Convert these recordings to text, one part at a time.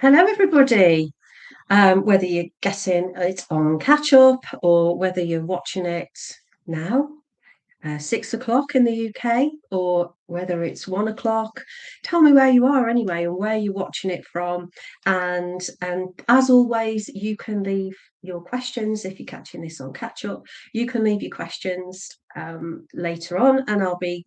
Hello, everybody. Whether you're getting it on catch up or whether you're watching it now, 6 o'clock in the UK, or whether it's 1 o'clock, tell me where you are anyway and where you're watching it from. And as always, you can leave your questions if you're catching this on catch up. You can leave your questions later on, and I'll be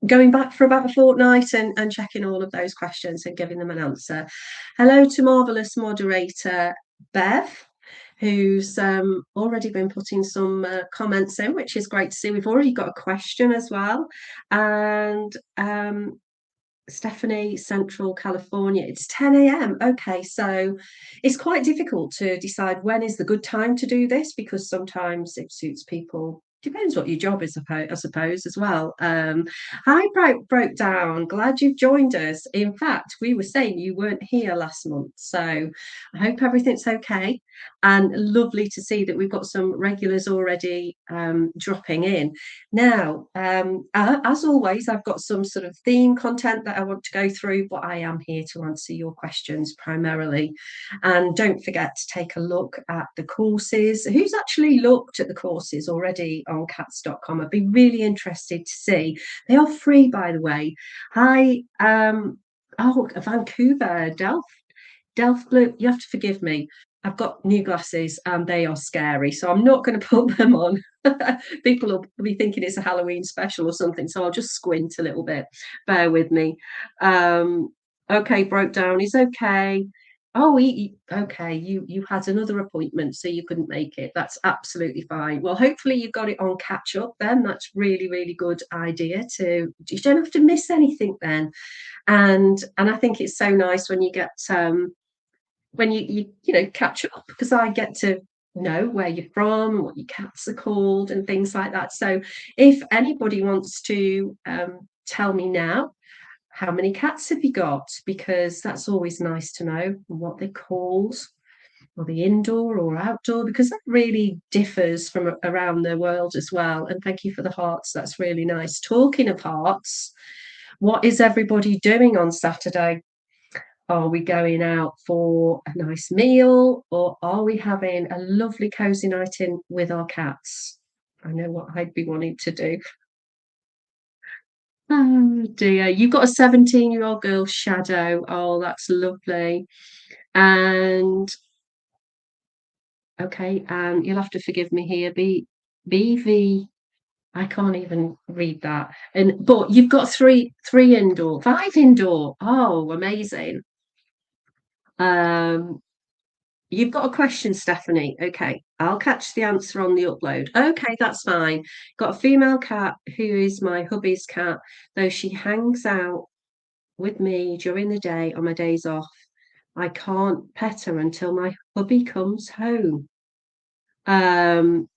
going back for about a fortnight and checking all of those questions and giving them an answer. Hello to marvellous moderator Bev, who's already been putting some comments in, which is great to see. We've already got a question as well. And Stephanie, Central California, it's 10 a.m. Okay, so it's quite difficult to decide when is the good time to do this because sometimes it suits people. Depends what your job is, I suppose, as well. Hi, broke down. Glad you've joined us. In fact, we were saying you weren't here last month, so I hope everything's okay. And lovely to see that we've got some regulars already dropping in. Now, as always, I've got some sort of theme content that I want to go through, but I am here to answer your questions primarily. And don't forget to take a look at the courses. Who's actually looked at the courses already on cats.com? I'd be really interested to see. They are free, by the way. Hi, Vancouver, Delft Blue, you have to forgive me. I've got new glasses and they are scary, so I'm not going to put them on. People will be thinking it's a Halloween special or something, so I'll just squint a little bit. Bear with me. Okay, broke down. He's okay. Oh, okay. You had another appointment, so you couldn't make it. That's absolutely fine. Well, hopefully you got it on catch up then. That's really good idea to. You don't have to miss anything then. And I think it's so nice when you get when you know catch up because I get to know where you're from, what your cats are called, and things like that. So if anybody wants to tell me now, how many cats have you got? Because that's always nice to know what they're called, or the indoor or outdoor, because that really differs from around the world as well. And thank you for the hearts. That's really nice. Talking of hearts, what is everybody doing on Saturday? Are we going out for a nice meal or are we having a lovely cozy night in with our cats? I know what I'd be wanting to do. Oh dear, you've got a 17-year-old girl, Shadow. Oh, that's lovely. And okay, and you'll have to forgive me here. BV, I can't even read that. And but you've got three indoor, five indoor. Oh, amazing. Um, You've got a question, Stephanie. Okay, I'll catch the answer on the upload. Okay, that's fine. Got a female cat who is my hubby's cat, though she hangs out with me during the day on my days off. I can't pet her until my hubby comes home. Um,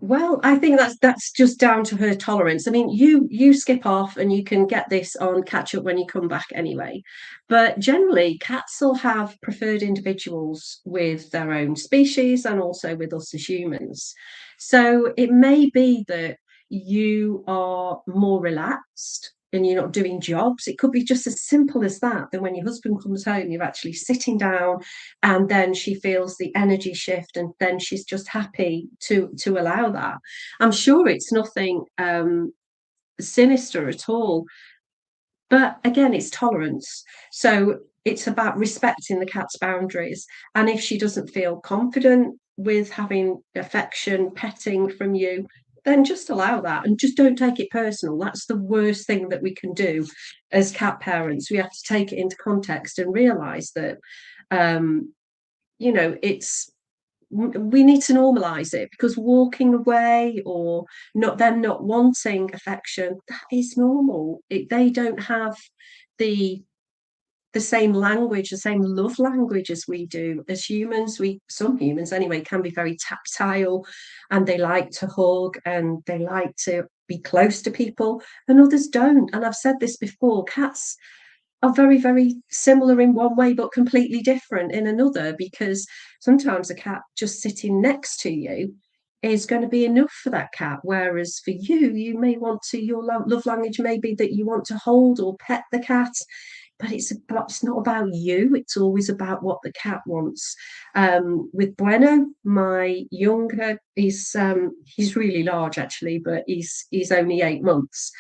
Well, I think that's just down to her tolerance. I mean, you skip off and you can get this on catch up when you come back anyway. But generally, cats will have preferred individuals with their own species and also with us as humans. So it may be that you are more relaxed and you're not doing jobs. It could be just as simple as that. Then when your husband comes home, you're actually sitting down and then she feels the energy shift and then she's just happy to allow that. I'm sure it's nothing sinister at all, but again it's tolerance. So it's about respecting the cat's boundaries, and if she doesn't feel confident with having affection petting from you, then just allow that and just don't take it personal. That's the worst thing that we can do as cat parents. We have to take it into context and realize that um it's we need to normalize it, because walking away or not wanting affection, that is normal. They don't have the same language, the same love language as we do as humans. Some humans anyway can be very tactile and they like to hug and they like to be close to people, and others don't. And I've said this before, cats are very similar in one way but completely different in another, because sometimes a cat just sitting next to you is going to be enough for that cat, whereas for you may want to, your love language may be that you want to hold or pet the cat. but it's not about you. It's always about what the cat wants. With Bueno, my younger, he's really large actually, but he's only 8 months.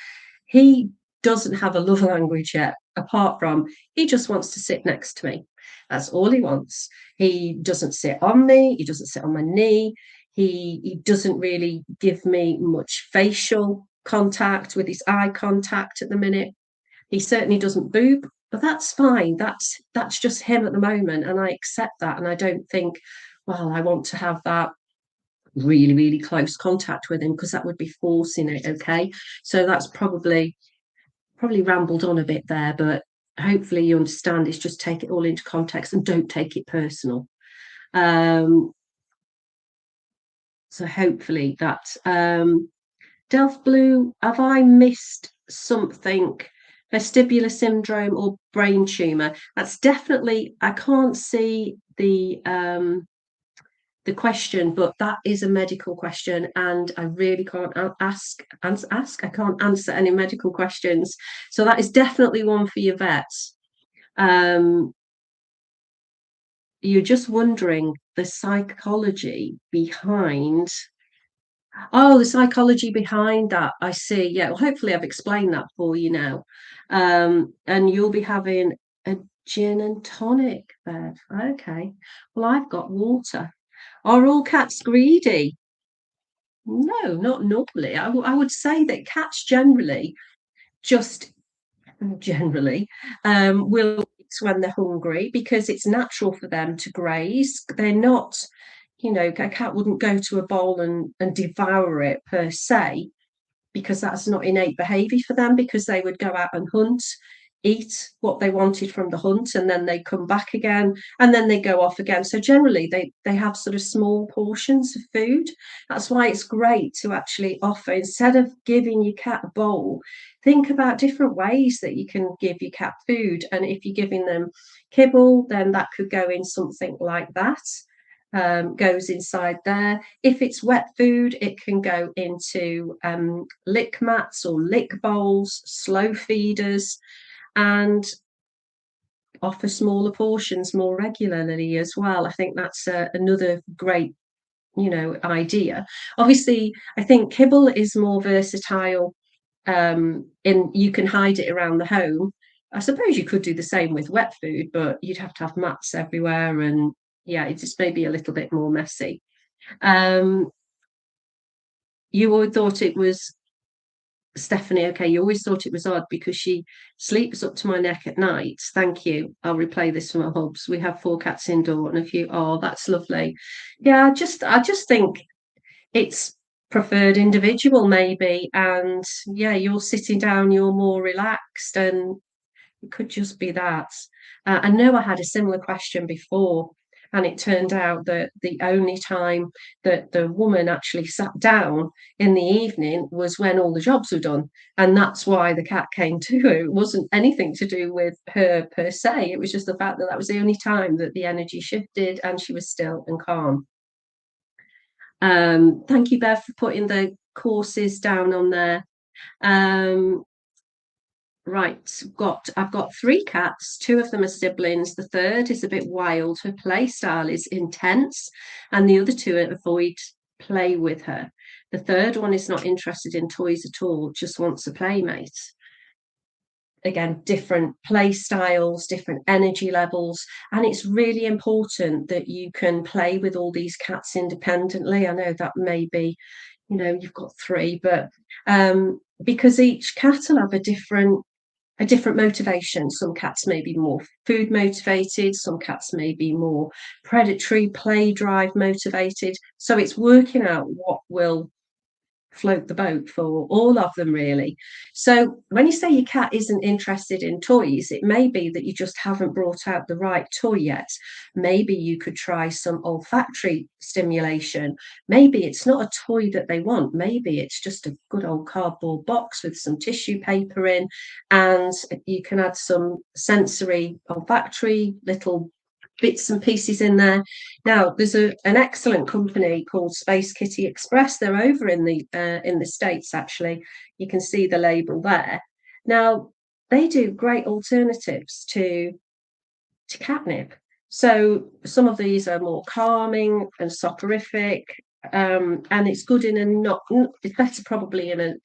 He doesn't have a love language yet, apart from he just wants to sit next to me. That's all he wants. He doesn't sit on me. He doesn't sit on my knee. He doesn't really give me much facial contact with his eye contact at the minute. He certainly doesn't boob, but that's fine. That's just him at the moment, and I accept that. And I don't think, well, I want to have that really, really close contact with him because that would be forcing it. Okay, so that's probably rambled on a bit there, but hopefully you understand. It's just take it all into context and don't take it personal. Um, so hopefully that. Delft Blue, have I missed something? Vestibular syndrome or brain tumor? That's definitely. I can't see the question, but that is a medical question, and I really can't ask. I can't answer any medical questions, so that is definitely one for your vets. Um, you're just wondering the psychology behind. Oh, the psychology behind that. I see. Yeah. Well, hopefully I've explained that for you now. And you'll be having a gin and tonic, Bev. Okay. Well, I've got water. Are all cats greedy? No, not normally. I would say that cats just generally will eat when they're hungry because it's natural for them to graze. They're not, a cat wouldn't go to a bowl and devour it per se, because that's not innate behavior for them, because they would go out and hunt, eat what they wanted from the hunt, and then they come back again, and then they go off again. So generally they have sort of small portions of food. That's why it's great to actually offer, instead of giving your cat a bowl, think about different ways that you can give your cat food. And if you're giving them kibble, then that could go in something like that. Goes inside there. If it's wet food, it can go into lick mats or lick bowls, slow feeders, and offer smaller portions more regularly as well. I think that's another great, idea. Obviously, I think kibble is more versatile. In you can hide it around the home. I suppose you could do the same with wet food, but you'd have to have mats everywhere, and yeah, it just may be a little bit more messy. Um, you always thought it was Stephanie. Okay, you always thought it was odd because she sleeps up to my neck at night. Thank you. I'll replay this from our hubs. We have 4 cats indoor and a few. Oh, that's lovely. Yeah, I just think it's preferred individual maybe, and yeah, you're sitting down, you're more relaxed, and it could just be that. I know I had a similar question before, and it turned out that the only time that the woman actually sat down in the evening was when all the jobs were done. And that's why the cat came to her. It wasn't anything to do with her per se. It was just the fact that that was the only time that the energy shifted and she was still and calm. Thank you, Bev, for putting the courses down on there. Um, Right, I've got 3 cats. 2 of them are siblings. The third is a bit wild. Her play style is intense, and the other 2 avoid play with her. The third one is not interested in toys at all, just wants a playmate. Again, different play styles, different energy levels, and it's really important that you can play with all these cats independently. I know that may be, you've got 3, but because each cat will have a different motivation. Some cats may be more food motivated, some cats may be more predatory, play drive motivated. So it's working out what will float the boat for all of them, really. So when you say your cat isn't interested in toys, it may be that you just haven't brought out the right toy yet. Maybe you could try some olfactory stimulation. Maybe it's not a toy that they want. Maybe it's just a good old cardboard box with some tissue paper in, and you can add some sensory olfactory little bits and pieces in there. Now, there's an excellent company called Space Kitty Express. They're over in the States, actually. You can see the label there. Now, they do great alternatives to catnip. So some of these are more calming and soporific, and it's good in a not. It's better probably in a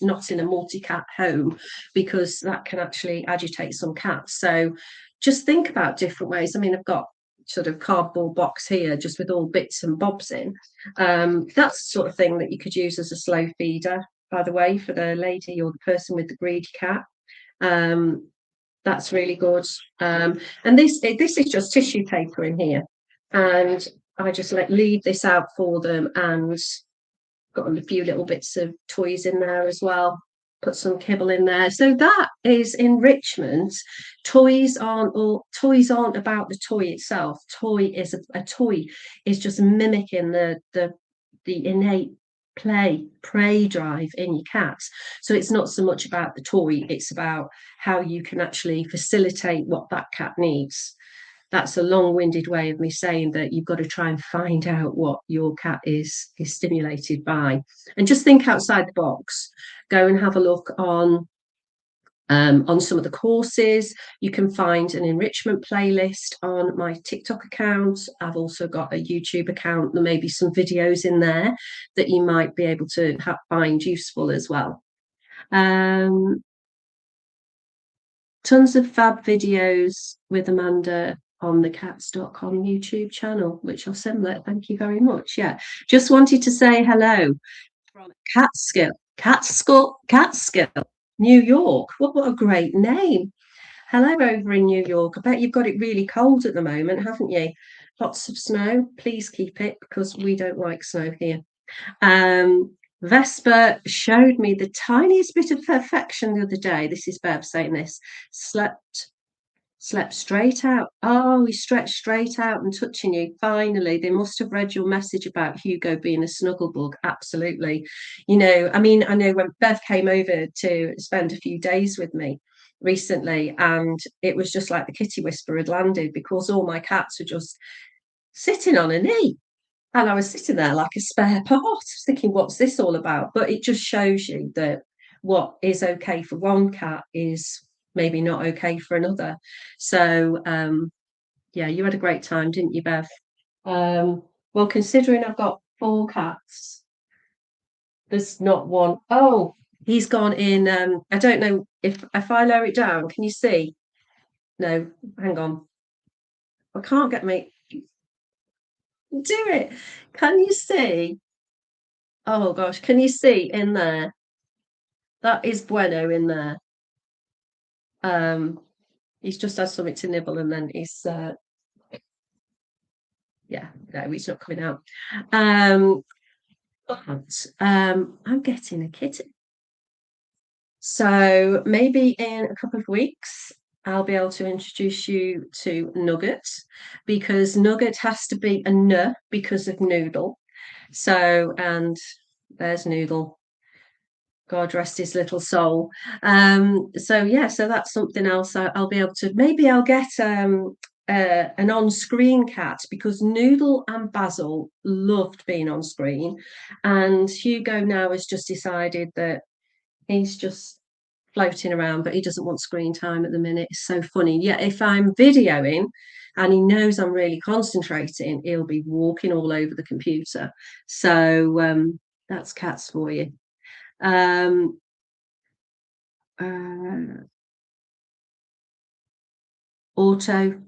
not in a multi-cat home, because that can actually agitate some cats. So just think about different ways. I mean, I've got sort of cardboard box here just with all bits and bobs in. That's the sort of thing that you could use as a slow feeder, by the way, for the lady or the person with the greedy cat. Um, that's really good. And this is just tissue paper in here, and I just leave this out for them, and got a few little bits of toys in there as well. Put some kibble in there. So that is enrichment. Toys aren't about the toy itself. A toy is just mimicking the innate prey drive in your cats. So it's not so much about the toy, it's about how you can actually facilitate what that cat needs. That's a long-winded way of me saying that you've got to try and find out what your cat is stimulated by, and just think outside the box. Go and have a look on some of the courses. You can find an enrichment playlist on my TikTok account. I've also got a YouTube account. There may be some videos in there that you might be able to find useful as well. Tons of fab videos with Amanda on the cats.com YouTube channel, which are similar. Thank you very much. Yeah, just wanted to say hello from Catskill, New York. What a great name. Hello over in New York. I bet you've got it really cold at the moment, haven't you? Lots of snow. Please keep it, because we don't like snow here. Vesper showed me the tiniest bit of perfection the other day. This is Bev saying this. Slept straight out. Oh, he stretched straight out and touching you. Finally, they must have read your message about Hugo being a snuggle bug. Absolutely. I mean, I know when Bev came over to spend a few days with me recently, and it was just like the kitty whisperer had landed, because all my cats were just sitting on a knee. And I was sitting there like a spare part, thinking, what's this all about? But it just shows you that what is okay for one cat is maybe not okay for another. So, yeah, you had a great time, didn't you, Bev? Well, considering I've got 4 cats, there's not one. Oh, he's gone in. I don't know if I lower it down, can you see? No, hang on. I can't get me. Do it. Can you see? Oh gosh, can you see in there? That is Bueno in there. He's just had something to nibble, and then he's yeah, no, he's not coming out. But I'm getting a kitten. So maybe in a couple of weeks, I'll be able to introduce you to Nugget, because Nugget has to be a N because of Noodle. So, and there's Noodle. God rest his little soul. So yeah, so that's something else I'll be able to. Maybe I'll get an on-screen cat, because Noodle and Basil loved being on screen, and Hugo now has just decided that he's just floating around, but he doesn't want screen time at the minute. It's so funny. Yeah, if I'm videoing and he knows I'm really concentrating, he'll be walking all over the computer. So that's cats for you. Um, uh, auto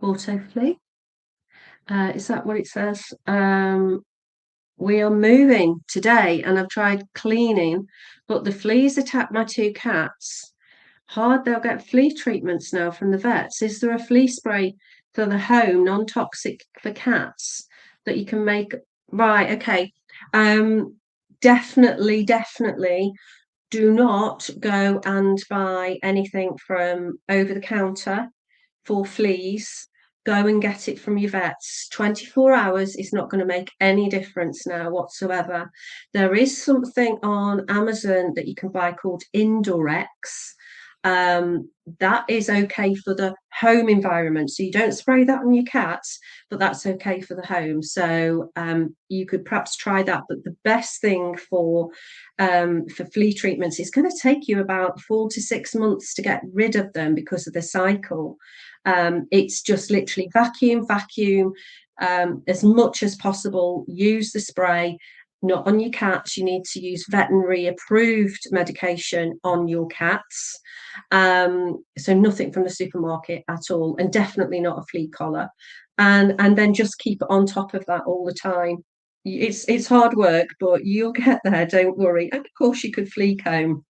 flee. Is that what it says? We are moving today, and I've tried cleaning, but the fleas attacked my 2 cats. Hard, they'll get flea treatments now from the vets. Is there a flea spray for the home, non-toxic for cats, that you can make? Right, okay. Definitely do not go and buy anything from over the counter for fleas. Go and get it from your vets. 24 hours is not going to make any difference now whatsoever. There is something on Amazon that you can buy called Indorex. that is okay for the home environment. So you don't spray that on your cats, but that's okay for the home. So you could perhaps try that. But the best thing for flea treatments is going to take you about 4 to 6 months to get rid of them because of the cycle. It's just literally vacuum, vacuum as much as possible. Use the spray. Not on your cats. You need to use veterinary approved medication on your cats. So nothing from the supermarket at all, and definitely not a flea collar. And then just keep it on top of that all the time. It's hard work, but you'll get there, don't worry. And of course you could flea comb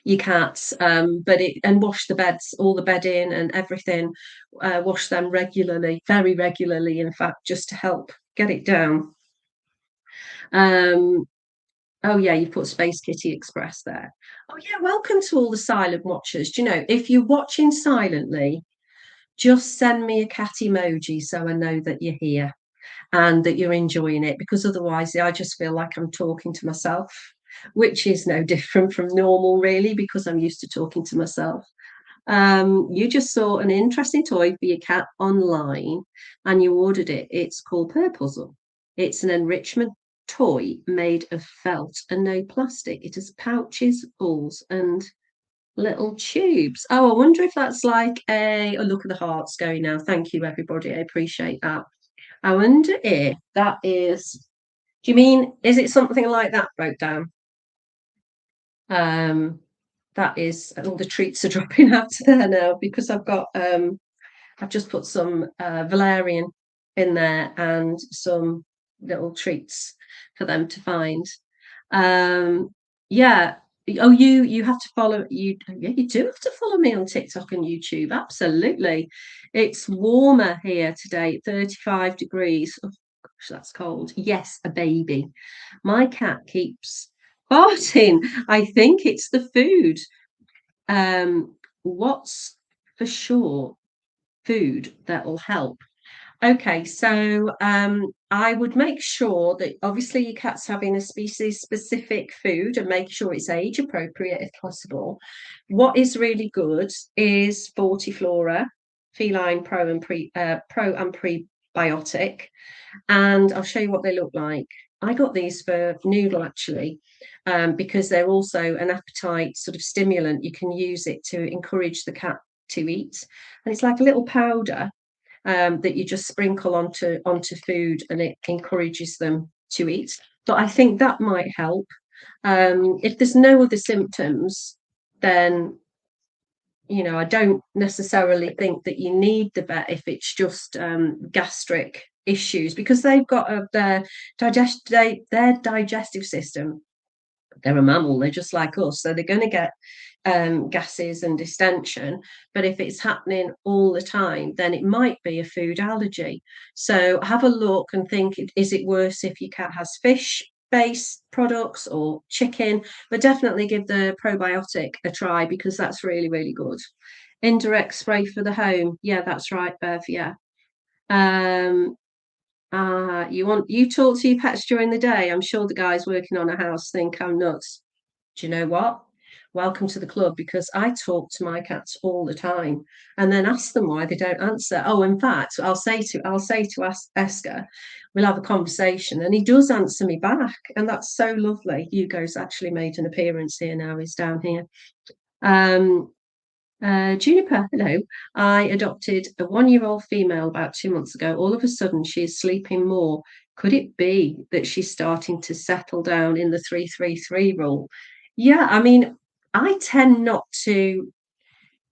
your cats, but it and wash the beds, all the bedding and everything, wash them regularly, very regularly, in fact, just to help get it down. Um, Oh yeah, you put Space Kitty Express there. Oh yeah, welcome to all the silent watchers. Do you know, if you're watching silently, just send me a cat emoji so I know that you're here and that you're enjoying it, because otherwise I just feel like I'm talking to myself, which is no different from normal, really, because I'm used to talking to myself. You just saw an interesting toy for your cat online and you ordered it. It's called Purpuzzle. It's an enrichment toy made of felt and no plastic. It has pouches, balls, and little tubes. Oh, I wonder if that's like a, oh, look at the hearts going now. Thank you, everybody. I appreciate that. I wonder if that is, do you mean, is it something like that broke down? Um, that is, all the treats are dropping out there now because I've just put some valerian in there and some little treats for them to find. Um, yeah. Oh, you have to follow you. Yeah, you do have to follow me on TikTok and YouTube. Absolutely. It's warmer here today, 35 degrees. Oh, gosh, that's cold. Yes, a baby. My cat keeps farting. I think it's the food. What's for sure food that will help? Okay, so I would make sure that obviously your cat's having a species specific food and make sure it's age appropriate if possible. What is really good is Fortiflora, feline pro and prebiotic, and I'll show you what they look like. I got these for Noodle actually, because they're also an appetite sort of stimulant. You can use it to encourage the cat to eat, and it's like a little powder that you just sprinkle onto food, and it encourages them to eat. But I think that might help. If there's no other symptoms, then I don't necessarily think that you need the vet if it's just gastric issues, because they've got their digestive system. They're a mammal, they're just like us, so they're going to get gases and distension. But if it's happening all the time, then it might be a food allergy. So have a look and think, is it worse if your cat has fish based products or chicken? But definitely give the probiotic a try, because that's really, really good. Indirect spray for the home. Yeah, that's right, Bev. Yeah. Um, you talk to your pets during the day. I'm sure the guys working on a house think I'm nuts. Do you know what? Welcome to the club, because I talk to my cats all the time and then ask them why they don't answer. Oh, in fact, I'll say to Esker, we'll have a conversation, and he does answer me back, and that's so lovely. Hugo's actually made an appearance here now. He's down here. Um, Juniper, hello. I adopted a 1-year-old female about 2 months ago. All of a sudden, she is sleeping more. Could it be that she's starting to settle down in the 333 rule? Yeah, I mean, I tend not to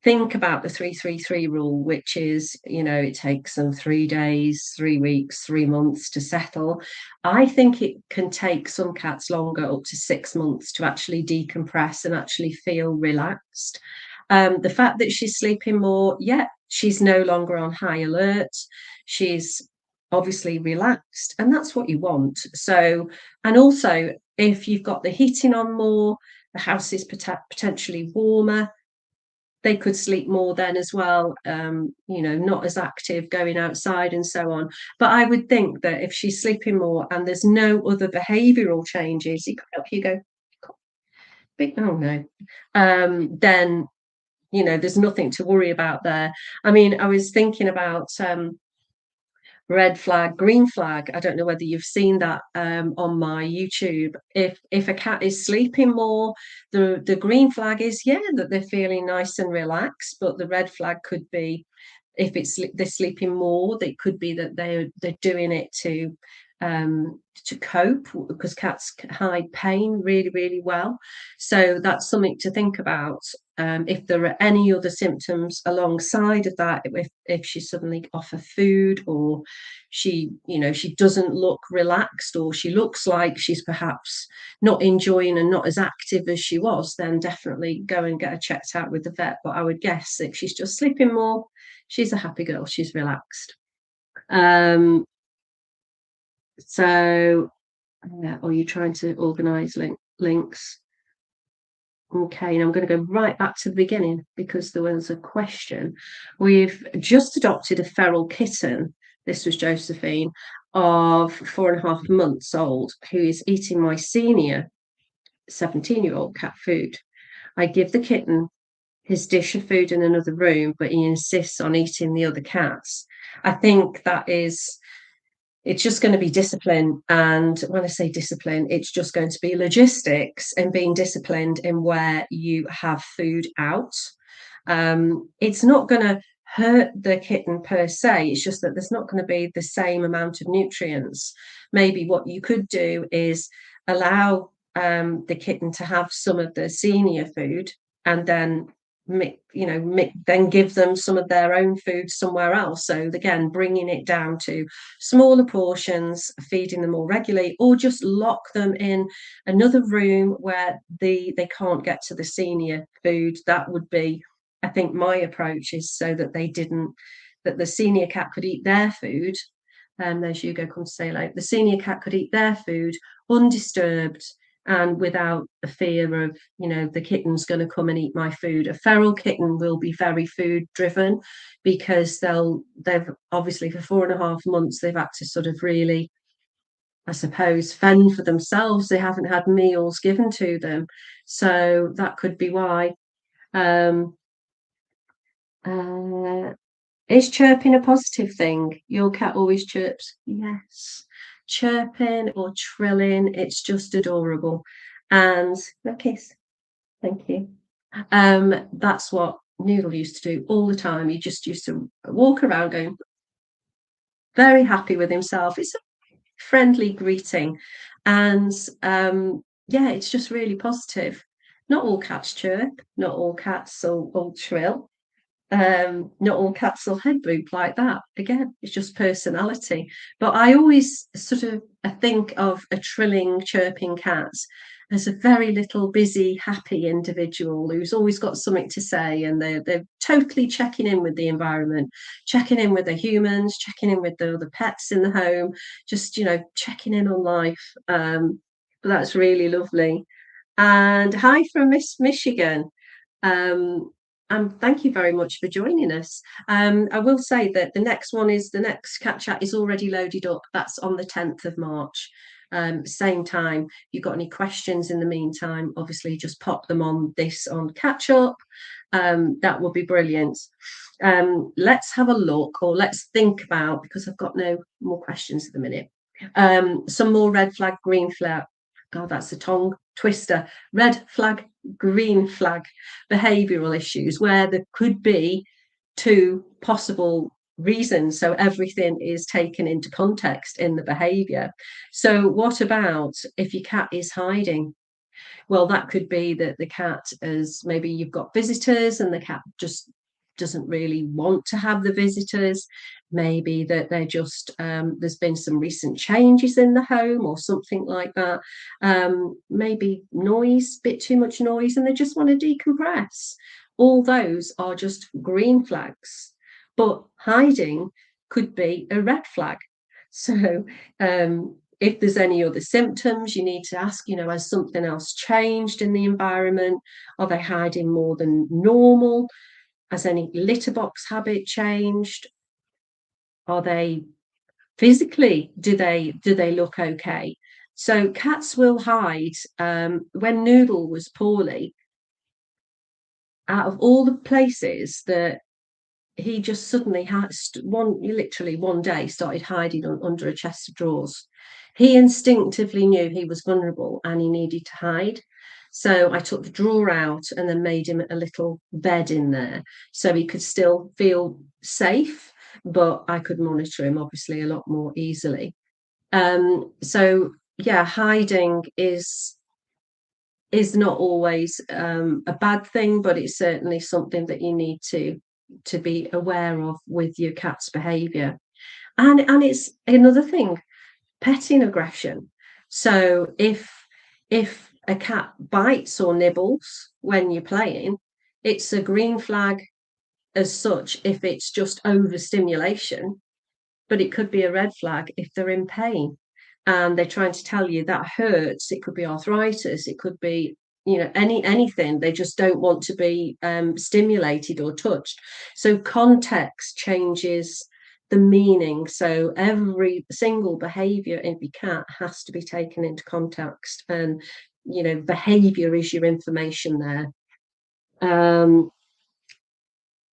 think about the 333 rule, which is, it takes them 3 days, 3 weeks, 3 months to settle. I think it can take some cats longer, up to 6 months, to actually decompress and actually feel relaxed. The fact that she's sleeping more, yeah, she's no longer on high alert. She's obviously relaxed, and that's what you want. So, and also, if you've got the heating on more, the house is potentially warmer, they could sleep more then as well, not as active going outside and so on. But I would think that if she's sleeping more and there's no other behavioural changes, you could help you go, big, oh no, then there's nothing to worry about there. I mean, I was thinking about red flag, green flag. I don't know whether you've seen that on my YouTube. If a cat is sleeping more, the green flag is, yeah, that they're feeling nice and relaxed, but the red flag could be, if they're sleeping more, it could be that they're doing it to cope, because cats hide pain really, really well. So that's something to think about. If there are any other symptoms alongside of that, if she's suddenly off her food, or she doesn't look relaxed, or she looks like she's perhaps not enjoying and not as active as she was, then definitely go and get her checked out with the vet. But I would guess if she's just sleeping more, she's a happy girl, she's relaxed. Um, so, are you trying to organise links? Okay, and I'm going to go right back to the beginning because there was a question. We've just adopted a feral kitten. This was Josephine, of 4.5 months old, who is eating my senior 17-year-old cat food. I give the kitten his dish of food in another room, but he insists on eating the other cats. I think it's just going to be discipline. And when I say discipline, it's just going to be logistics and being disciplined in where you have food out. It's not going to hurt the kitten per se. It's just that there's not going to be the same amount of nutrients. Maybe what you could do is allow the kitten to have some of the senior food, and then then give them some of their own food somewhere else. So again, bringing it down to smaller portions, feeding them more regularly, or just lock them in another room where they can't get to the senior food. That would be, I think, my approach, is so that that the senior cat could eat their food. And there's Hugo come to say, like, the senior cat could eat their food undisturbed and without the fear of, the kitten's going to come and eat my food. A feral kitten will be very food driven, because they've obviously, for 4.5 months, they've had to sort of really, I suppose, fend for themselves. They haven't had meals given to them. So that could be why. Um, uh, is chirping a positive thing? Your cat always chirps. Yes. Chirping or trilling, it's just adorable. And a kiss. Thank you. That's what Noodle used to do all the time. He just used to walk around going, very happy with himself. It's a friendly greeting. And yeah, it's just really positive. Not all cats chirp, not all cats will trill. Not all cats will head boop like that. Again, it's just personality. But I always sort of think of a trilling, chirping cat as a very little, busy, happy individual who's always got something to say, and they're totally checking in with the environment, checking in with the humans, checking in with the other pets in the home, just checking in on life. But that's really lovely. And hi from Miss Michigan. Um, and thank you very much for joining us. I will say that the next cat chat is already loaded up. That's on the 10th of March. Same time. If you've got any questions in the meantime, obviously just pop them on catch up. That will be brilliant. Let's have a look, or let's think about, because I've got no more questions at the minute. Some more red flag, green flag. God, that's a tongue twister. Red flag, green flag behavioral issues, where there could be two possible reasons. So everything is taken into context in the behavior. So what about if your cat is hiding? Well, that could be that the cat is, maybe you've got visitors and the cat just doesn't really want to have the visitors. Maybe that they're just there's been some recent changes in the home or something like that. Maybe noise, bit too much noise, and they just want to decompress. All those are just green flags, but hiding could be a red flag. So if there's any other symptoms, you need to ask, has something else changed in the environment? Are they hiding more than normal? Has any litter box habit changed? Are they physically, do they look okay? So cats will hide. When Noodle was poorly, out of all the places that he just suddenly literally one day started hiding under a chest of drawers. He instinctively knew he was vulnerable and he needed to hide. So I took the drawer out and then made him a little bed in there so he could still feel safe, but I could monitor him obviously a lot more easily. So yeah, hiding is not always a bad thing, but it's certainly something that you need to be aware of with your cat's behaviour. And it's another thing, petting aggression. So if a cat bites or nibbles when you're playing, it's a green flag as such if it's just overstimulation, but it could be a red flag if they're in pain and they're trying to tell you that hurts. It could be arthritis, it could be, anything. They just don't want to be stimulated or touched. So context changes the meaning. So every single behavior in the cat has to be taken into context, and behavior is your information there.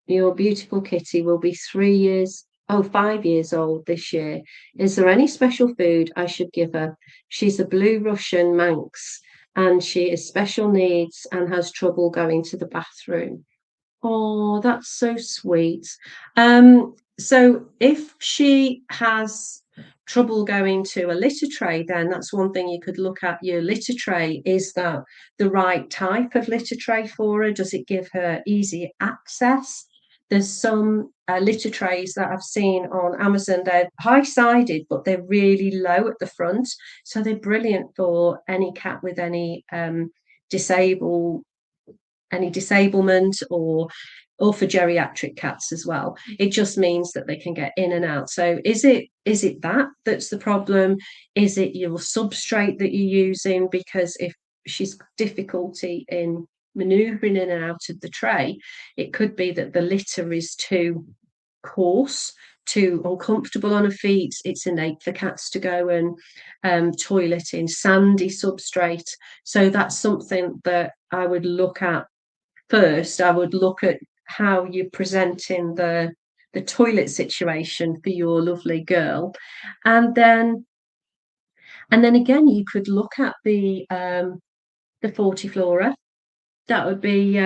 Your beautiful kitty will be 5 years old this year. Is there any special food I should give her? She's a blue Russian Manx and she has special needs and has trouble going to the bathroom. Oh, that's so sweet. So if she has trouble going to a litter tray, then that's one thing you could look at your litter tray. Is that the right type of litter tray for her? Does it give her easy access? There's some litter trays that I've seen on Amazon. They're high-sided, but they're really low at the front. So they're brilliant for any cat with disable any disablement, or for geriatric cats as well. It just means that they can get in and out. So is it that's the problem? Is it your substrate that you're using? Because if she's got difficulty in maneuvering in and out of the tray, it could be that the litter is too coarse, too uncomfortable on her feet. It's innate for cats to go and toilet in sandy substrate. So that's something that I would look at first. I would look at how you're presenting the toilet situation for your lovely girl, and then again you could look at the Fortiflora. That would be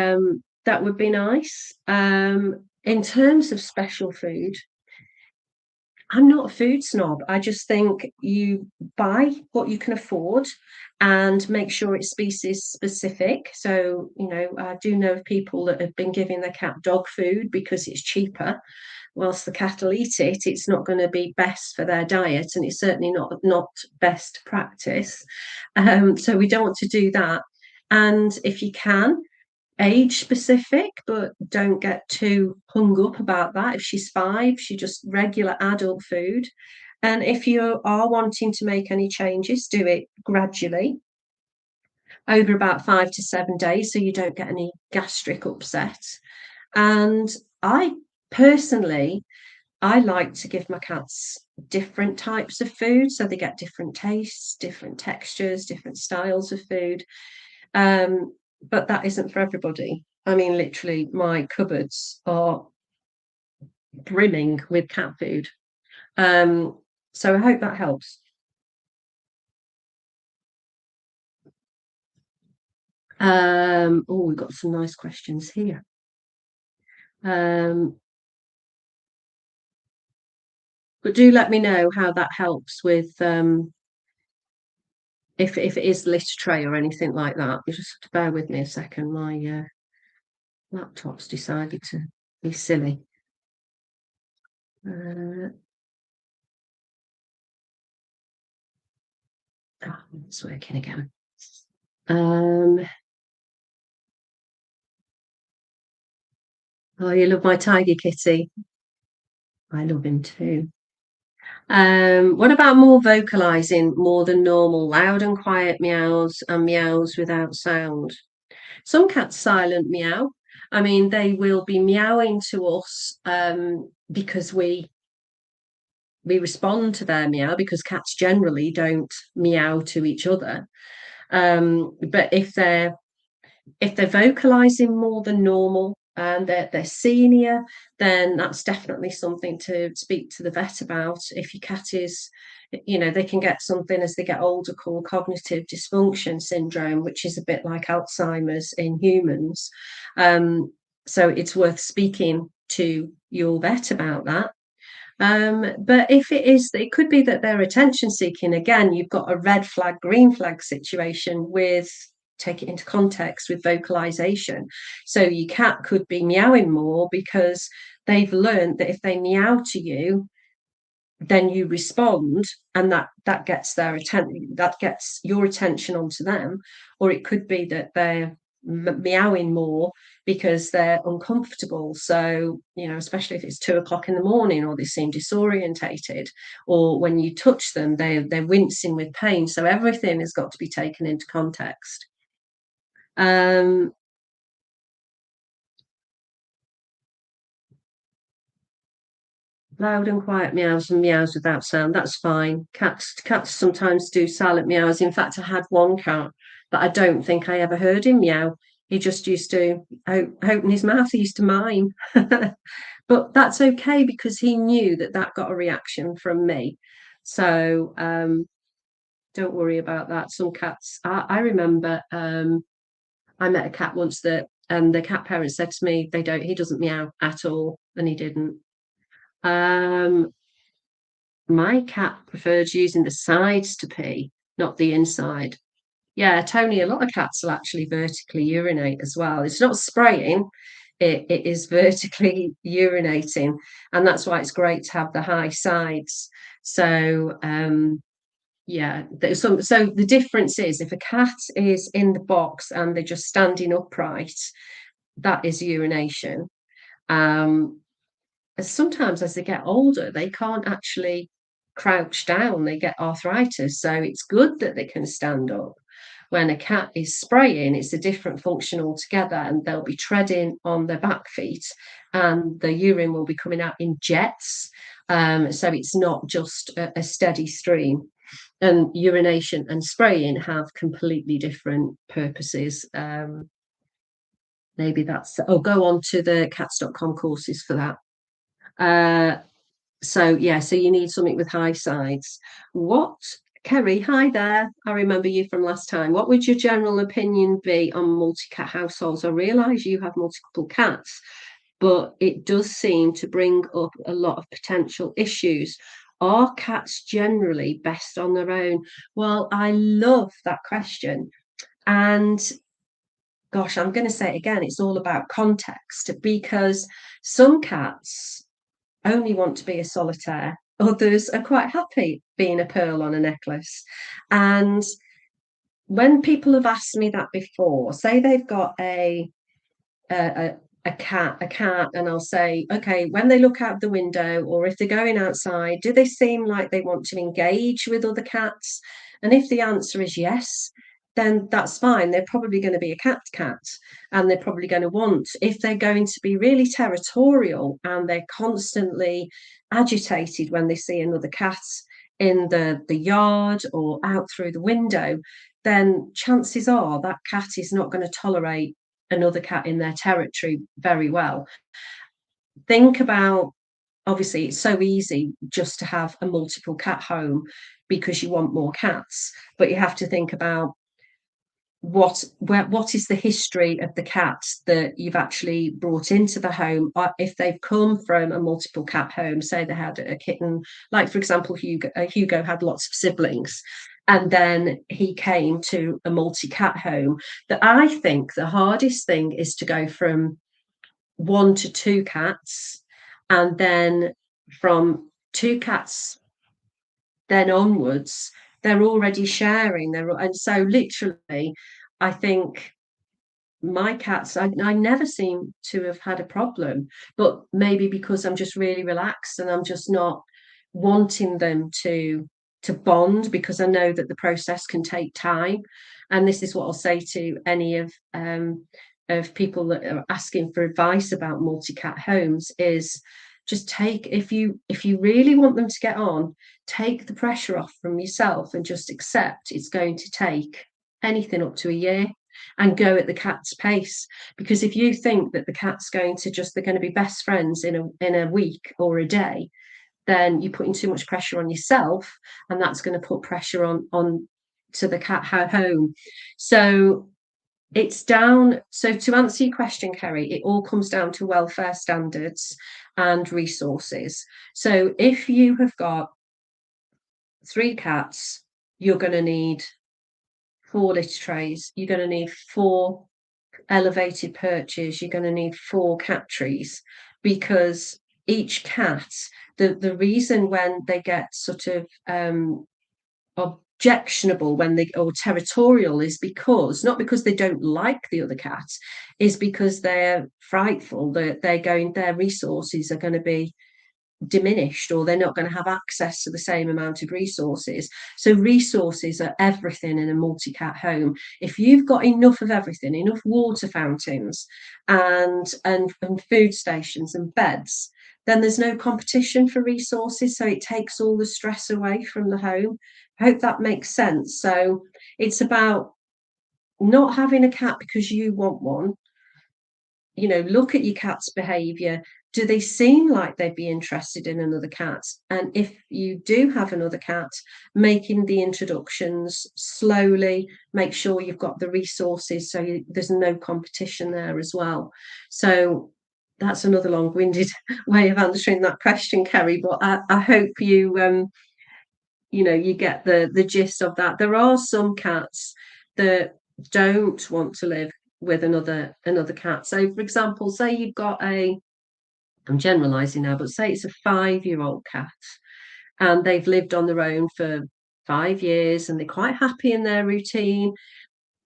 nice. In terms of special food, I'm not a food snob. I just think you buy what you can afford and make sure it's species specific. So, I do know of people that have been giving their cat dog food because it's cheaper. Whilst the cat will eat it, it's not going to be best for their diet, and it's certainly not best practice. So we don't want to do that. And if you can, age specific, but don't get too hung up about that. If she's 5, she just regular adult food. And if you are wanting to make any changes, do it gradually over about 5 to 7 days so you don't get any gastric upset. And I personally, I like to give my cats different types of food so they get different tastes, different textures, different styles of food. But that isn't for everybody. I mean, literally, my cupboards are brimming with cat food. So I hope that helps. Oh, we've got some nice questions here. But do let me know how that helps with if it is litter tray or anything like that. You just have to bear with me a second. My laptop's decided to be silly. It's working again. Oh, you love my tiger kitty. I love him too. What about more vocalizing more than normal, loud and quiet meows and meows without sound? Some cats silent meow. I mean, they will be meowing to us because we respond to their meow, because cats generally don't meow to each other. But if they're If they're vocalizing more than normal and they're senior, then that's definitely something to speak to the vet about. If your cat is, they can get something as they get older called cognitive dysfunction syndrome, which is a bit like Alzheimer's in humans. So it's worth speaking to your vet about that. But if it is, it could be that they're attention seeking. Again, you've got a red flag, green flag situation with, take it into context with vocalization. So your cat could be meowing more because they've learned that if they meow to you, then you respond, and that gets their attention, that gets your attention onto them. Or it could be that they're meowing more because they're uncomfortable. So, especially if it's 2 o'clock in the morning, or they seem disorientated, or when you touch them, they're wincing with pain. So everything has got to be taken into context. um Loud and quiet meows and meows without sound, that's fine. Cats sometimes do silent meows. In fact, I had one cat that I don't think I ever heard him meow. He just used to open his mouth. He used to mime. But that's okay because he knew that that got a reaction from me. So don't worry about that. Some cats, I remember, I met a cat once that the cat parent said to me, he doesn't meow at all, and he didn't. Um, My cat prefers using the sides to pee, not the inside. Yeah, Tony, a lot of cats will actually vertically urinate as well. It's not spraying, it is vertically urinating. And that's why it's great to have the high sides. So, yeah, so the difference is if a cat is in the box and they're just standing upright, that is urination. Um, Sometimes as they get older, they can't actually crouch down, they get arthritis. So it's good that they can stand up. When a cat is spraying, it's a different function altogether, and they'll be treading on their back feet, and the urine will be coming out in jets. So it's not just a steady stream. And urination and spraying have completely different purposes. Maybe that's, go on to the cats.com courses for that. Uh, so yeah, so you need something with high sides. What, Kerry, hi there. I remember you from last time. What would your general opinion be on multi-cat households? I realise you have multiple cats, but it does seem to bring up a lot of potential issues. Are cats generally best on their own? Well, I love that question. And gosh, I'm going to say it again, it's all about context, because some cats only want to be a solitaire. Others are quite happy being a pearl on a necklace. And when people have asked me that before, say they've got a, a cat, and I'll say, okay, when they look out the window or if they're going outside, do they seem like they want to engage with other cats? And if the answer is yes, then that's fine. They're probably going to be a cat, and they're probably going to want, if they're going to be really territorial and they're constantly agitated when they see another cat in the yard or out through the window, then chances are that cat is not going to tolerate another cat in their territory very well. Think about, obviously, it's so easy just to have a multiple cat home because you want more cats, but you have to think about what is the history of the cats that you've actually brought into the home. If they've come from a multiple cat home, say they had a kitten, like for example Hugo had lots of siblings, and then he came to a multi-cat home. That, I think the hardest thing is to go from 1 to 2 cats, and then from 2 cats then onwards, they're already sharing. And so literally, I think my cats, I never seem to have had a problem, but maybe because I'm just really relaxed and I'm just not wanting them to bond, because I know that the process can take time. And this is what I'll say to any of people that are asking for advice about multi-cat homes, is just take, if you really want them to get on, take the pressure off from yourself and just accept it's going to take anything up to a year. and go at the cat's pace. Because if you think that the cat's going to just they're going to be best friends in a week or a day, then you're putting too much pressure on yourself, and that's going to put pressure on to the cat home. So it's down. So to answer your question, Kerry, it all comes down to welfare standards and resources. So if you have got 3 cats, you're going to need 4 litter trays. You're going to need 4 elevated perches. You're going to need 4 cat trees, because each cat, the reason when they get sort of objectionable when they or territorial is because not because they don't like the other cat, is because they're frightful that their resources are going to be diminished, or they're not going to have access to the same amount of resources. So resources are everything in a multi-cat home. If you've got enough of everything, enough water fountains and food stations and beds, then there's no competition for resources, so it takes all the stress away from the home. I hope that makes sense. So it's about not having a cat because you want one. Look at your cat's behavior. Do they seem like they'd be interested in another cat? And if you do have another cat, making the introductions slowly, make sure you've got the resources so there's no competition there as well. So that's another long-winded way of answering that question, Kerry, but I hope you get the gist of that. There are some cats that don't want to live with another cat. So for example, say you've got I'm generalizing now, but say it's a 5-year-old cat and they've lived on their own for 5 years and they're quite happy in their routine.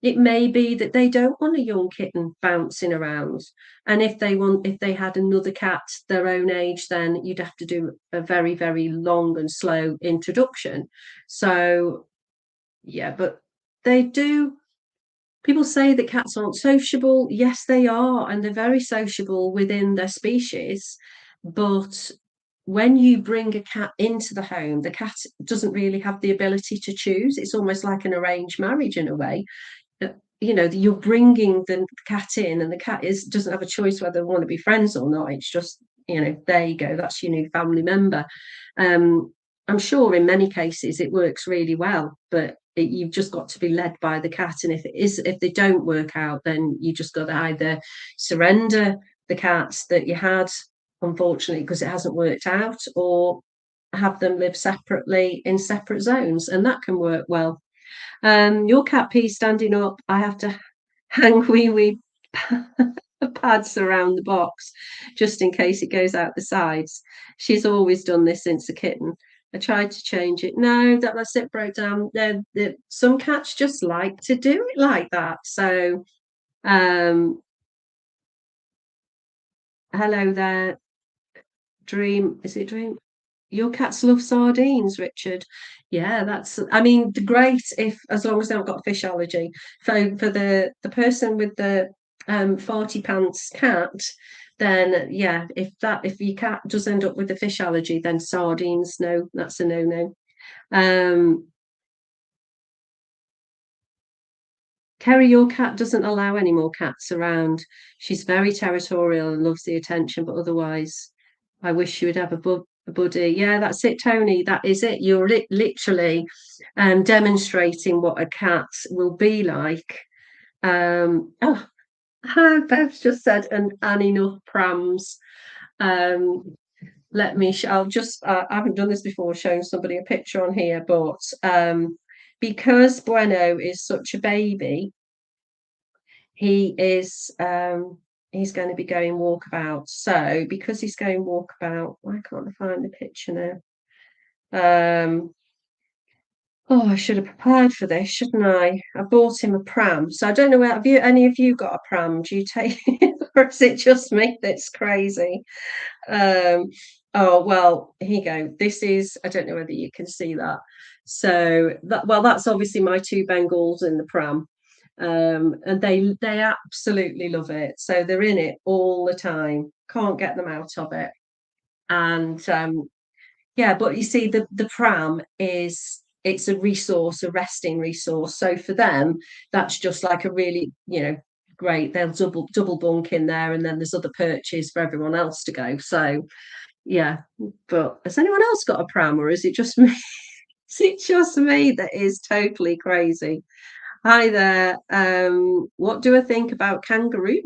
It may be that they don't want a young kitten bouncing around. And if they had another cat their own age, then you'd have to do a very, very long and slow introduction. So yeah, but they do. People say that cats aren't sociable. Yes, they are, and they're very sociable within their species. But when you bring a cat into the home, the cat doesn't really have the ability to choose. It's almost like an arranged marriage in a way. You're bringing the cat in, and the cat doesn't have a choice whether they want to be friends or not. It's just, there you go, that's your new family member. I'm sure in many cases it works really well, but you've just got to be led by the cat. And if they don't work out, then you just got to either surrender the cats that you had, unfortunately, because it hasn't worked out, or have them live separately in separate zones, and that can work well. Your cat P standing up. I have to hang wee pads around the box just in case it goes out the sides. She's always done this since a kitten. I tried to change it. No, that's it, broke down. Some cats just like to do it like that. So, hello there, Dream. Is it Dream? Your cats love sardines, Richard. Yeah, I mean, the great if as long as they haven't got a fish allergy. For the person with the farty pants cat, then yeah, if your cat does end up with a fish allergy, then sardines, no, that's a no-no. Kerry, your cat doesn't allow any more cats around. She's very territorial and loves the attention, but otherwise, I wish you would have a buddy. Yeah, that's it, Tony. That is it. You're literally demonstrating what a cat will be like. Oh, Bev's just said, and enough prams. I'll just, I haven't done this before, showing somebody a picture on here, but because Bueno is such a baby, he is he's going to be going walkabout. So because he's going walkabout, why can't I find the picture now? Oh, I should have prepared for this, shouldn't I? I bought him a pram. So I don't know, have any of you got a pram? Do you take it, or is it just me that's crazy? Oh well, here you go. This is, I don't know whether you can see that. So that's obviously my 2 Bengals in the pram. And they absolutely love it. So they're in it all the time. Can't get them out of it. And yeah, but you see, the pram is it's a resource, a resting resource. So for them, that's just like a really, great. They'll double bunk in there, and then there's other perches for everyone else to go. So yeah, but has anyone else got a pram, or is it just me? Is it just me that is totally crazy? Hi there. What do I think about kangaroo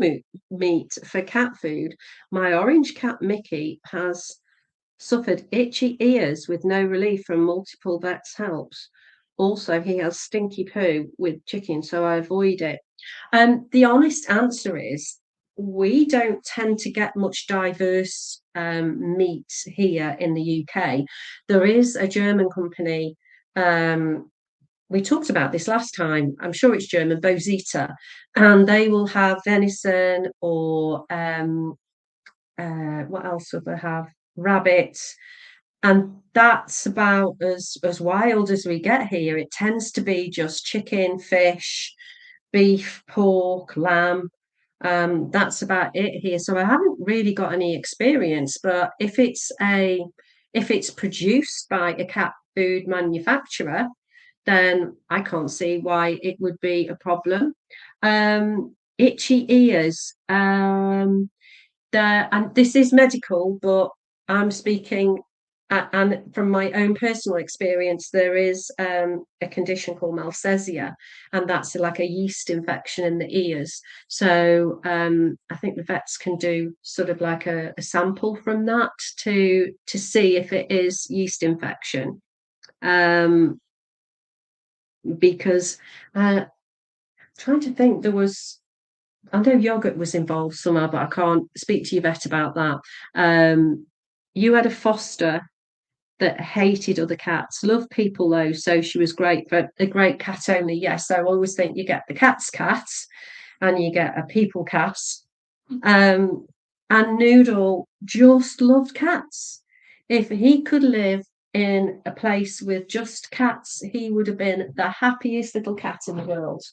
meat for cat food? My orange cat Mickey has suffered itchy ears with no relief from multiple vets' helps. Also, he has stinky poo with chicken, so I avoid it. The honest answer is we don't tend to get much diverse meat here in the UK. There is a German company. We talked about this last time. I'm sure it's German, Bozita, and they will have venison or what else would they have? Rabbit, and that's about as wild as we get here. It tends to be just chicken, fish, beef, pork, lamb. That's about it here. So I haven't really got any experience, but if it's produced by a cat food manufacturer, then I can't see why it would be a problem. Itchy ears. And this is medical, but I'm speaking, and from my own personal experience, there is a condition called Malcesia, and that's like a yeast infection in the ears. So I think the vets can do sort of like a sample from that to see if it is yeast infection. Because trying to think, I know yogurt was involved somehow, but I can't speak to your vet about that. You had a foster that hated other cats, loved people though, so she was great, but a great cat owner. Yes, I always think you get the cat's cats and you get a people cat. Um, and Noodle just loved cats. If he could live in a place with just cats, he would have been the happiest little cat in the world.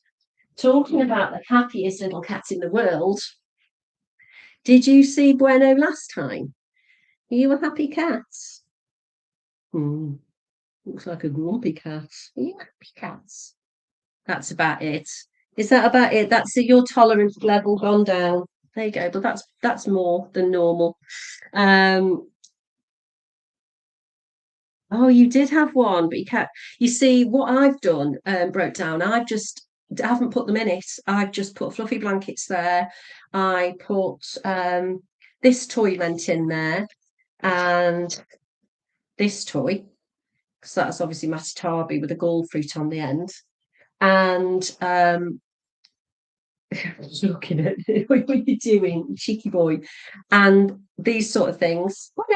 Talking about the happiest little cat in the world, did you see Bueno last time? Are you a happy cat? Hmm, looks like a grumpy cat. Are you happy cats? That's about it. Is that about it? That's your tolerance level gone down. There you go. But that's more than normal. Um, oh, you did have one, but you can't. You see, what I've done, broke down. I haven't put them in it. I've just put fluffy blankets there. I put this toy went in there, and this toy, because that's obviously Matatabi with a gall fruit on the end. And looking at what are you doing, cheeky boy? And these sort of things. What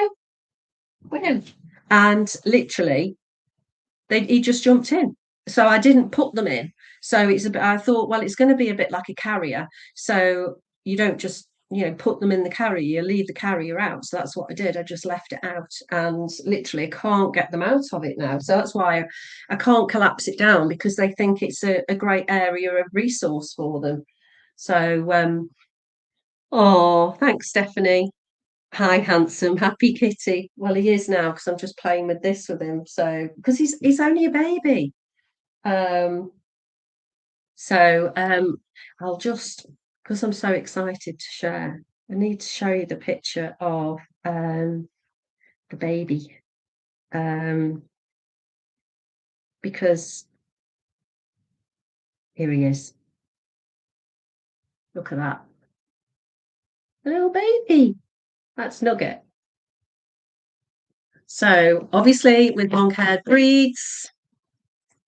no. And literally, he just jumped in. So I didn't put them in. So it's a bit, I thought, well, it's going to be a bit like a carrier. So you don't just, put them in the carrier, you leave the carrier out. So that's what I did. I just left it out and literally can't get them out of it now. So that's why I can't collapse it down, because they think it's a great area of resource for them. So, oh, thanks, Stephanie. Hi, handsome, happy kitty. Well, he is now because I'm just playing with this with him. So, because he's only a baby. Um, so I'll just, because I'm so excited to share, I need to show you the picture of the baby. Because here he is. Look at that. A little baby. That's Nugget. So obviously with long-haired breeds,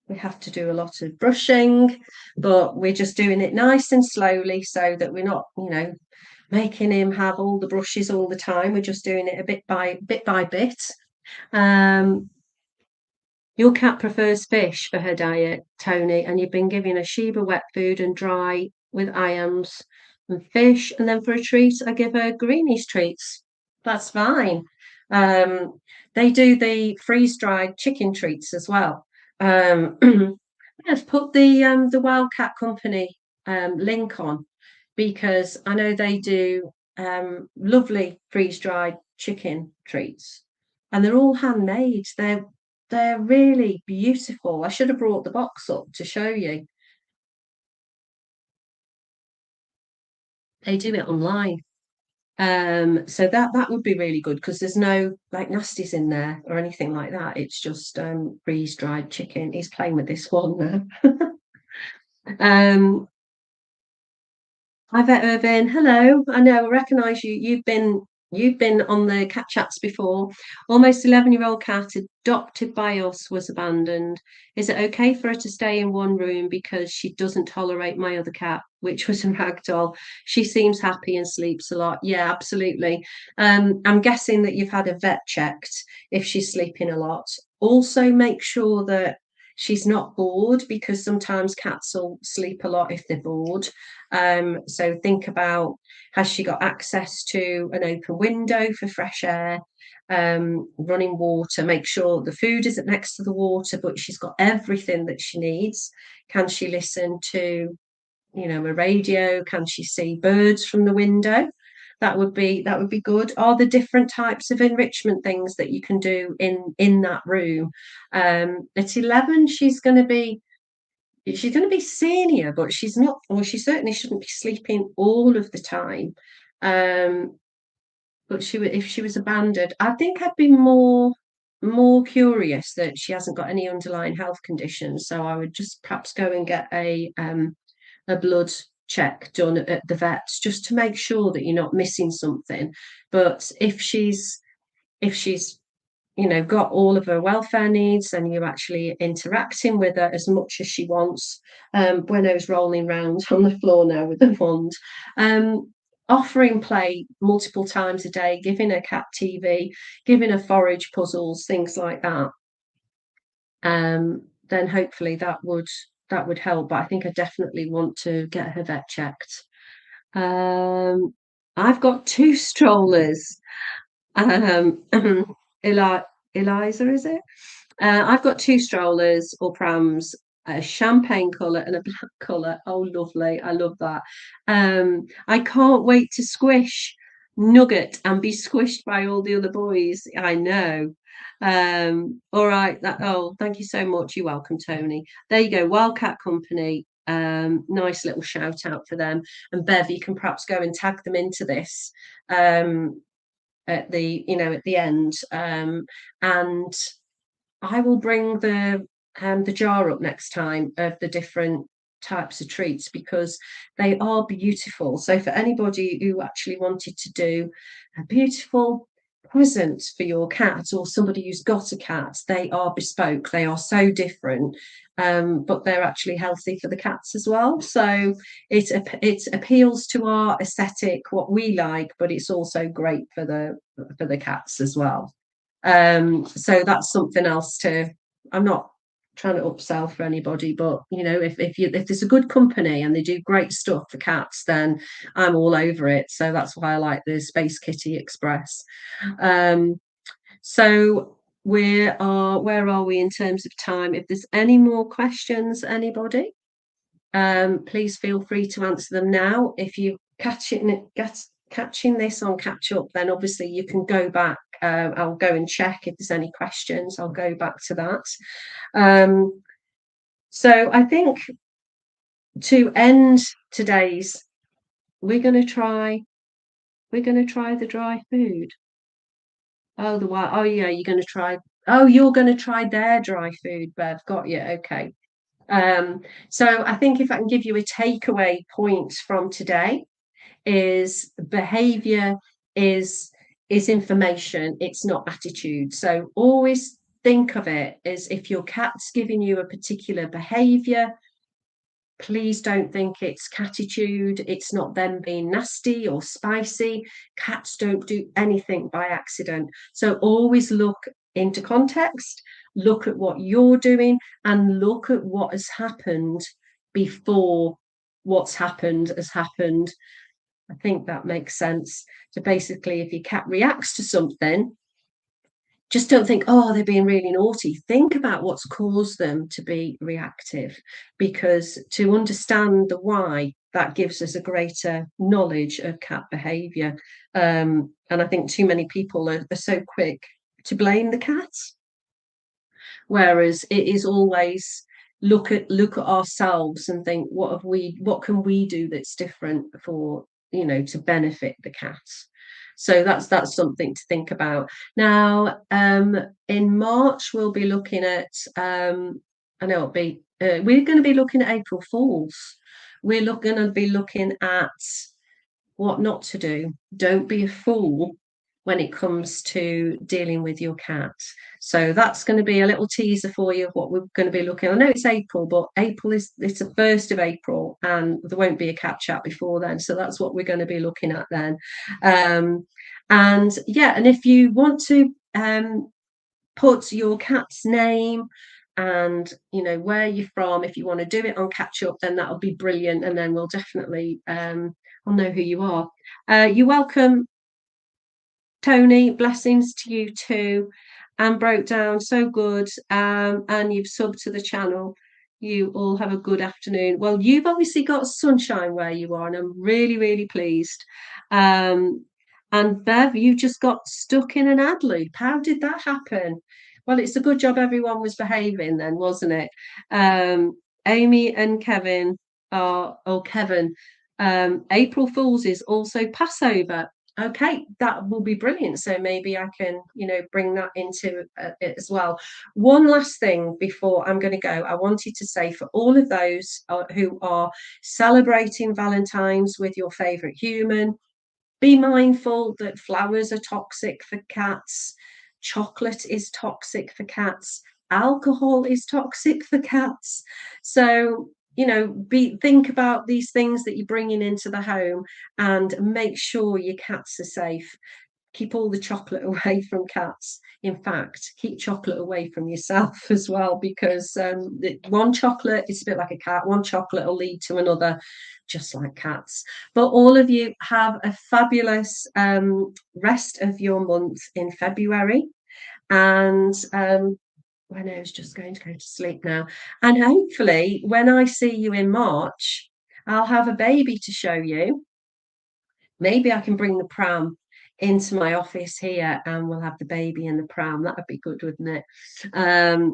we have to do a lot of brushing, but we're just doing it nice and slowly so that we're not, making him have all the brushes all the time. We're just doing it a bit by bit. Your cat prefers fish for her diet, Tony, and you've been giving her Sheba wet food and dry with iams and fish, and then for a treat, I give her greenies treats. That's fine. They do the freeze-dried chicken treats as well. I've put the Wildcat Company link on, because I know they do lovely freeze-dried chicken treats, and they're all handmade. they're really beautiful. I should have brought the box up to show you. They do it online. So that would be really good because there's no like nasties in there or anything like that. It's just freeze-dried chicken. He's playing with this one now. Um, Hi there, Irvin. Hello. I know, I recognise you. You've been on the cat chats before. Almost 11-year-old cat adopted by us was abandoned. Is it okay for her to stay in one room because she doesn't tolerate my other cat, which was a ragdoll? She seems happy and sleeps a lot. Yeah, absolutely. I'm guessing that you've had a vet checked if she's sleeping a lot. Also, make sure that she's not bored because sometimes cats will sleep a lot if they're bored. So think about, has she got access to an open window for fresh air, running water, make sure the food isn't next to the water, but she's got everything that she needs. Can she listen to, a radio? Can she see birds from the window? That would be good. Are there different types of enrichment things that you can do in that room? At 11, she's going to be senior, but she's not, or she certainly shouldn't be sleeping all of the time. Um, but if she was abandoned, I think I'd be more curious that she hasn't got any underlying health conditions. So I would just perhaps go and get a blood check done at the vets just to make sure that you're not missing something. But if she's got all of her welfare needs and you're actually interacting with her as much as she wants. Bueno's rolling around on the floor now with the wand. Offering play multiple times a day, giving her cat TV, giving her forage puzzles, things like that. Then hopefully that would help. But I think I definitely want to get her vet checked. Um, I've got two strollers. Um, Eli, Eliza, is it? I've got two strollers or prams, a champagne colour and a black colour. Oh, lovely. I love that. I can't wait to squish Nugget and be squished by all the other boys. I know. All right. Thank you so much. You're welcome, Tony. There you go. Wildcat Company. Nice little shout out for them. And Bev, you can perhaps go and tag them into this. At the end, and I will bring the jar up next time of the different types of treats because they are beautiful. So for anybody who actually wanted to do a beautiful present for your cat or somebody who's got a cat, they are bespoke. They are so different, but they're actually healthy for the cats as well. So it appeals to our aesthetic, what we like, but it's also great for the cats as well. So that's something else to. I'm not trying to upsell for anybody, but if there's a good company and they do great stuff for cats, then I'm all over it. So that's why I like the Space Kitty Express. Um, so where are we in terms of time? If there's any more questions, anybody, please feel free to answer them now. If you catching this on catch up, then obviously you can go back. I'll go and check if there's any questions. I'll go back to that. So I think to end today's, we're going to try. We're going to try the dry food. Oh, the wild. Oh, yeah. You're going to try. Oh, you're going to try their dry food, Bev. Got you. Okay. So I think if I can give you a takeaway point from today, is behavior is is information, it's not attitude. So always think of it as if your cat's giving you a particular behavior, please don't think it's catitude. It's not them being nasty or spicy. Cats don't do anything by accident. So always look into context, look at what you're doing, and look at what has happened before what's happened has happened. I think that makes sense. So basically, if your cat reacts to something, just don't think, oh, they're being really naughty. Think about what's caused them to be reactive, because to understand the why, that gives us a greater knowledge of cat behavior. And I think too many people are so quick to blame the cat. Whereas it is always look at ourselves and think, what can we do that's different for, to benefit the cat. So that's something to think about. Now, in March we'll be looking at, I know it'll be we're going to be looking at April Fools. We're going to be looking at what not to do. Don't be a fool when it comes to dealing with your cat. So that's going to be a little teaser for you of what we're going to be looking at. I know it's April, but April is it's the 1st of April, and there won't be a cat chat before then. So that's what we're going to be looking at then. And yeah, and if you want to put your cat's name and where you're from, if you want to do it on catch up, then that'll be brilliant, and then we'll definitely I'll know who you are. You're welcome, Tony. Blessings to you too. And broke down so good, and you've subbed to the channel. You all have a good afternoon. Well, you've obviously got sunshine where you are, and I'm really, really pleased. And Bev, you just got stuck in an ad loop. How did that happen? Well, it's a good job everyone was behaving then, wasn't it? Amy and Kevin Kevin, April Fools is also Passover. Okay, that will be brilliant. So maybe I can, bring that into it as well. One last thing before I'm going to go, I wanted to say for all of those who are celebrating Valentine's with your favorite human, be mindful that flowers are toxic for cats, chocolate is toxic for cats, alcohol is toxic for cats. So, think about these things that you're bringing into the home, and make sure your cats are safe. Keep all the chocolate away from cats. In fact, keep chocolate away from yourself as well, because one chocolate is a bit like a cat. One chocolate will lead to another, just like cats. But all of you have a fabulous rest of your month in February. And Renault's just going to go to sleep now. And hopefully, when I see you in March, I'll have a baby to show you. Maybe I can bring the pram into my office here, and we'll have the baby in the pram. That would be good, wouldn't it?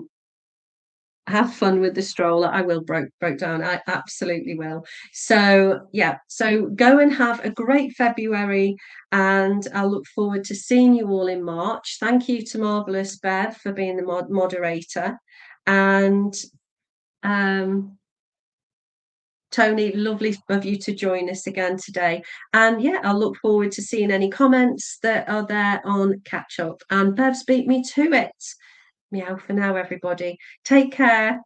Have fun with the stroller. I will broke down. I absolutely will. So yeah, so go and have a great February, and I'll look forward to seeing you all in March. Thank you to Marvelous Bev for being the moderator, and Tony, lovely of you to join us again today. And yeah, I'll look forward to seeing any comments that are there on catch up. And Bev's beat me to it. Meow for now, everybody. Take care.